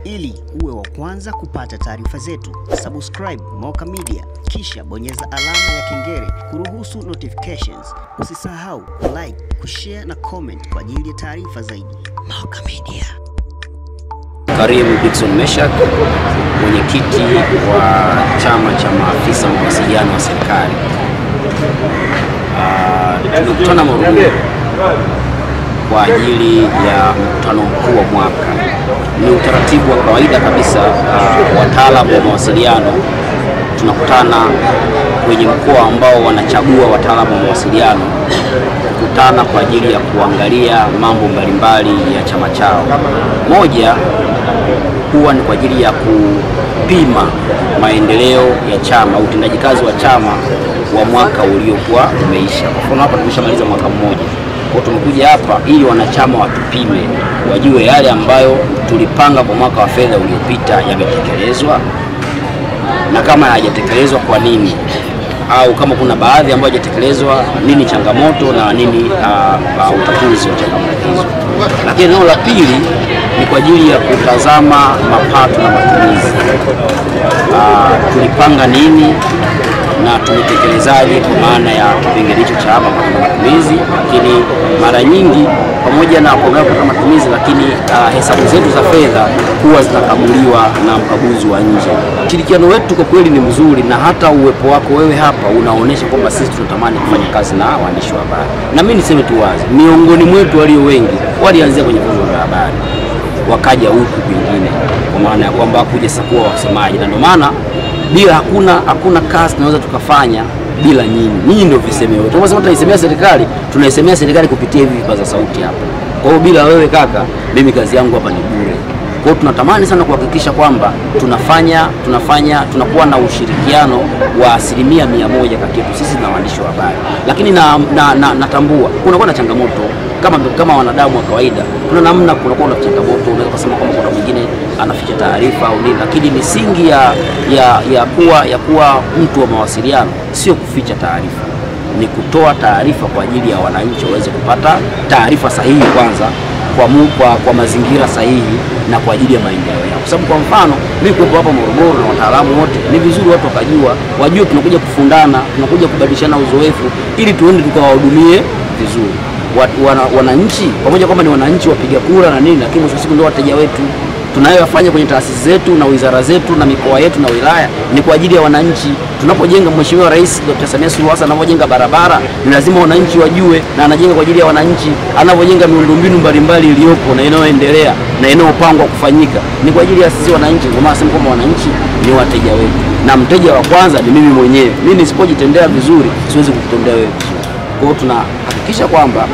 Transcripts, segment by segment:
Ili uwe wa kwanza kupata taarifa zetu, subscribe Moka Media kisha bonyeza alama ya kengele kuruhusu notifications. Usisahau like, kushare na comment kwa ajili ya taarifa zaidi. Moka Media. Karibu Dickson Meshak, mwenyekiti wa chama cha maafisa mawasiliano wa serikali. Tumekutana Morogoro kwa ajili ya mkutano mkuu wa mwaka. Ni utaratibu wa kawaida kabisa, wataalamu wa mawasiliano tunakutana kwenye mkoa ambao wanachagua wataalamu wa mawasiliano kukutana kwa ajili ya kuangalia mambo mbalimbali ya chama chao. Moja huwa ni kwa ajili ya kupima maendeleo ya chama, utendaji kazi wa chama wa mwaka uliokuwa umeisha. Kwa mfano hapa tumeshamaliza mwaka mmoja. Kwa tumekuja hapa ili wanachama watupime, wajue yale ambayo tulipanga kwa mwaka wa fedha uliopita yametekelezwa, na kama hayajatekelezwa kwa nini, au kama kuna baadhi ambayo hayajatekelezwa nini changamoto na nini utatuzi wa changamoto hizo. Lakini eneo la pili ni kwa ajili ya kutazama mapato na matumizi. Tulipanga nini na tumetekelezaje kwa maana ya kipengele hicho cha mapato na matumizi. Lakini mara nyingi pamoja na kupata matumizi, lakini hesabu zetu za fedha huwa zinakaguliwa na mkaguzi wa nje. Ushirikiano wetu kwa kweli ni mzuri, na hata uwepo wako wewe hapa unaonesha kwamba sisi tunatamani kufanya kazi na waandishi wa habari. Na mimi niseme tu wazi, miongoni mwetu walio wengi walianzia kwenye vyombo vya habari wakaja huku kwingine, kwa maana ya kwamba kuja sakuwa wasemaji, na ndio maana bila hakuna kazi tunaweza tukafanya bila nyinyi. Nyinyi ndio visemeo. Tunasema tunaisemea serikali, tunaisemea serikali kupitia hivi vipaza sauti hapa. Kwa hiyo bila wewe kaka, mimi kazi yangu hapa ni bure. Kwa hiyo tunatamani sana kuhakikisha kwamba tunakuwa na ushirikiano wa 100% kati yetu sisi na waandishi wa habari. Lakini natambua kunakuwa na changamoto kama wanadamu wa kawaida. Kuna namna kunakuwa na changamoto, unaweza kusema kama kuna mwingine anaficha taarifa au nini, lakini misingi ya kuwa mtu wa mawasiliano sio kuficha taarifa, ni kutoa taarifa kwa ajili ya wananchi waweze kupata taarifa sahihi kwanza kwa mazingira sahihi na kwa ajili ya maendeleo yao. Kwa sababu kwa mfano mimi kuwepo hapa Morogoro na wataalamu wote, ni vizuri watu wajue tunakuja kufundana, tunakuja kubadilishana uzoefu ili tuende tukawahudumie vizuri wananchi, pamoja kwamba ni wananchi wapiga kura na nini, lakini mwisho siku ndio wateja wetu. Tunayofanya kwenye taasisi zetu na wizara zetu na mikoa yetu na wilaya ni kwa ajili ya wananchi. Tunapojenga, Mheshimiwa Rais Dr. Samia Suluhu Hassan anapojenga barabara, ni lazima wananchi wajue, na anajenga kwa ajili ya wananchi. Anapojenga miundombinu mbalimbali iliyopo na inayoendelea na inayopangwa kufanyika, ni kwa ajili ya sisi wananchi. Kwa maana sema kwamba wananchi ni wateja wetu, na mteja wa kwanza ni mimi mwenyewe. Mimi nisipojitendea vizuri, siwezi kukutendea wewe vizuri. Kwa hiyo tunahakikisha kwamba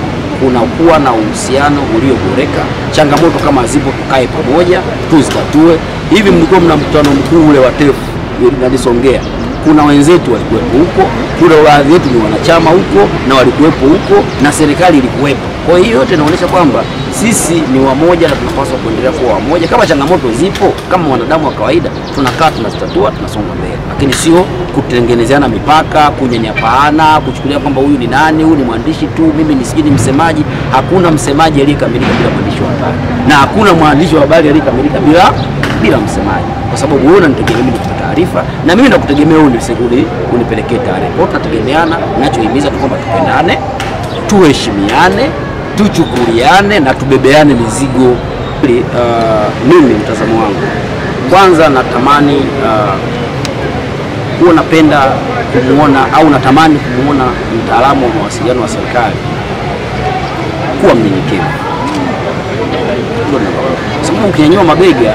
kunakuwa na uhusiano ulioboreka. Changamoto kama zipo, tukae pamoja tuzitatue. Hivi mlikuwa mna mkutano mkuu ule wa TEF na Songea, kuna wenzetu walikuwepo huko, kuna baadhi yetu ni wanachama huko na walikuwepo huko, na serikali ilikuwepo. Kwa hiyo yote inaonyesha kwamba sisi ni wamoja na tunapaswa kuendelea kuwa wamoja. Kama changamoto zipo, kama wanadamu wa kawaida, tunakaa tunazitatua, tunasonga mbele, lakini sio kutengenezeana mipaka, kunyanyapaana, kuchukulia kwamba huyu ni nani, huyu ni mwandishi tu, mimi ni msemaji. Hakuna msemaji aliyekamilika bila mwandishi wa habari, na hakuna mwandishi wa habari aliyekamilika bila msemaji, kwa sababu wewe unanitegemea mimi nikupe taarifa, na mimi nakutegemea wewe unipelekee taarifa. Kwa hiyo tunategemeana. Ninachohimiza tu kwamba tupendane, tuheshimiane, tuchukuliane na tubebeane mizigo. Mimi mtazamo wangu, kwanza natamani huwa napenda kumuona au natamani kumuona mtaalamu wa mawasiliano wa serikali kuwa mnyenyekevu. Kwa sababu ukinyanyua mabega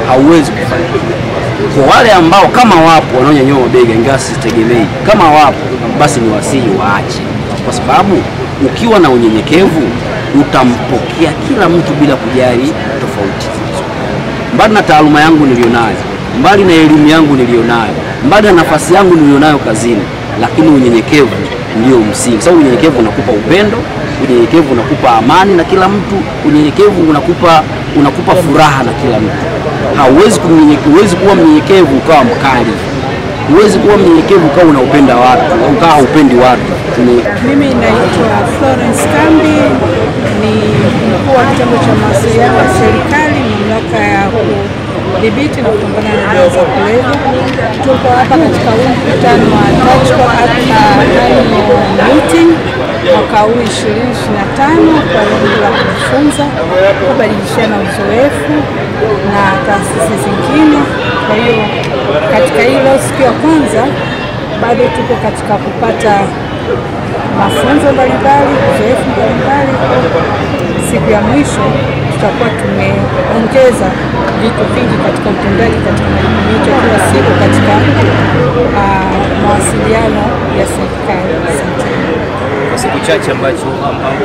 hauwezi kufanya. Kwa wale ambao kama wapo wanaonyanyua mabega, ingawa sitegemei, kama wapo basi ni wasihi waache, kwa sababu ukiwa na unyenyekevu utampokea kila mtu bila kujali tofauti. Mbali na taaluma yangu nilionayo, mbali na elimu yangu nilionayo, mbali na nafasi yangu nilionayo kazini, lakini unyenyekevu ndio msingi. Sababu unyenyekevu unakupa upendo, unyenyekevu unakupa amani na kila mtu, unyenyekevu unakupa furaha na kila mtu. Huwezi kuwa mnyenyekevu ukawa mkali. Huwezi kuwa mnyenyekevu kama unaupenda watu au kama haupendi watu. Mimi naitwa Florence Kambi, ni mkuu wa kitengo cha mawasiliano ya serikali. mamlaka ya kudhibiti na kupambana na dawa za kulevya. Tuko hapa katika mkutano wa Tactical Annual Meeting mwaka huu 2025 kwa lengo la kujifunza, kubadilishana uzoefu na taasisi zingine. Kwa hiyo katika hilo siku ya kwanza bado tuko katika kupata mafunzo mbalimbali, uzoefu mbalimbali. Siku ya mwisho tutakuwa tumeongeza vitu vingi katika utendaji katika majukumu yetu kila siku katika mawasiliano ya serikali. Kwa siku chache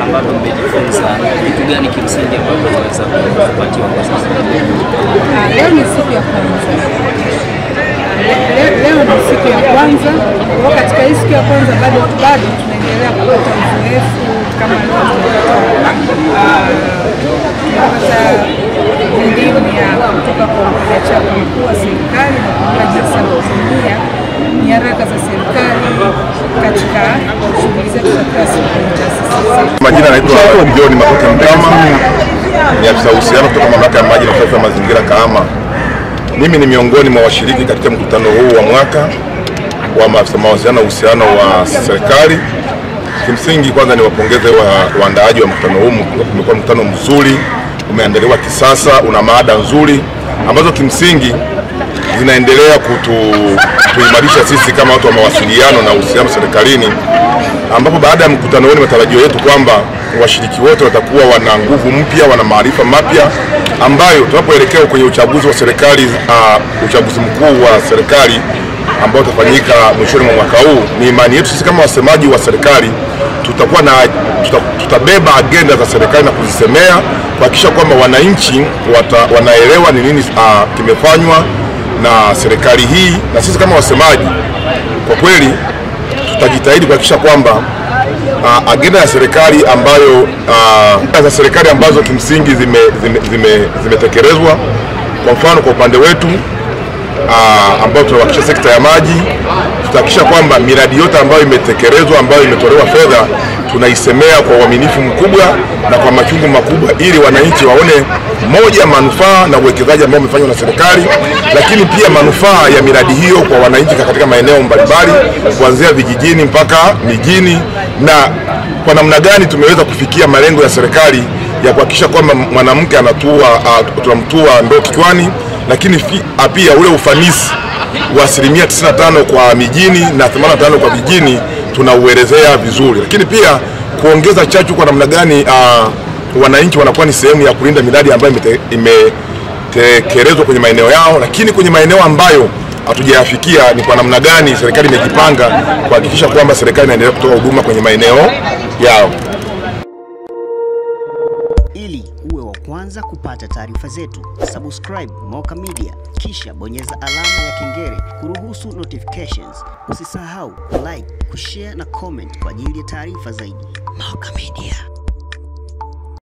ambapo mmejifunza, vitu gani kimsingi ambavyo tunaweza kupatiwa kwa sasa? Leo ni siku ya kwanza. Leo ni siku ya kwanza. Kwa katika hii siku ya kwanza bado tunaendelea kupata uzoefu kama leo tunapata elimu ya kutoka kwa mwanachama mkuu wa serikali na kujua jinsi ya kutumia nyaraka za serikali katika shughuli zetu za kila siku kwenye taasisi. Majina naitwa John Makoke Mtama, ni afisa uhusiano kutoka mamlaka ya maji na usafi wa mazingira Kahama. Mimi ni miongoni mwa washiriki katika mkutano huu wa mwaka wa maafisa mawasiliano na uhusiano wa serikali. Kimsingi kwanza niwapongeze waandaaji wa mkutano huu. Umekuwa mkutano mzuri, umeandaliwa kisasa, una maada nzuri ambazo kimsingi zinaendelea kuimarisha sisi kama watu wa mawasiliano na uhusiano serikalini, ambapo baada ya mkutano huu ni matarajio yetu kwamba washiriki wote watakuwa wana nguvu mpya, wana maarifa mapya ambayo tunapoelekea kwenye uchaguzi wa serikali, uchaguzi mkuu wa serikali ambao utafanyika mwishoni mwa mwaka huu, ni imani yetu sisi kama wasemaji wa serikali tutabeba agenda za serikali na kuzisemea, kuhakikisha kwamba wananchi wanaelewa ni nini kimefanywa na serikali hii, na sisi kama wasemaji kwa kweli tutajitahidi kuhakikisha kwamba agenda ya serikali ambayo za serikali ambazo kimsingi zimetekelezwa. Kwa mfano kwa upande wetu ambao tunahakikisha sekta ya maji, tutahakikisha kwamba miradi yote ambayo imetekelezwa, ambayo imetolewa fedha, tunaisemea kwa uaminifu mkubwa na kwa machungu makubwa, ili wananchi waone moja, manufaa na uwekezaji ambao umefanywa na serikali, lakini pia manufaa ya miradi hiyo kwa wananchi katika maeneo mbalimbali kuanzia vijijini mpaka mijini, na kwa namna gani tumeweza kufikia malengo ya serikali ya kuhakikisha kwamba mwanamke tunamtua ndoo kichwani, lakini pia ule ufanisi wa 95% kwa mijini na 85% kwa vijijini tunauelezea vizuri, lakini pia kuongeza chachu kwa namna gani wananchi wanakuwa ni sehemu ya kulinda miradi ambayo imetekelezwa kwenye maeneo yao, lakini kwenye maeneo ambayo hatujayafikia ni kwa namna gani serikali imejipanga kuhakikisha kwamba serikali inaendelea kutoa huduma kwenye maeneo yao. Ili uwe wa kwanza kupata taarifa zetu, subscribe Moka Media kisha bonyeza alama ya kengele kuruhusu notifications. Usisahau like, kushare na comment kwa ajili ya taarifa zaidi. Moka Media.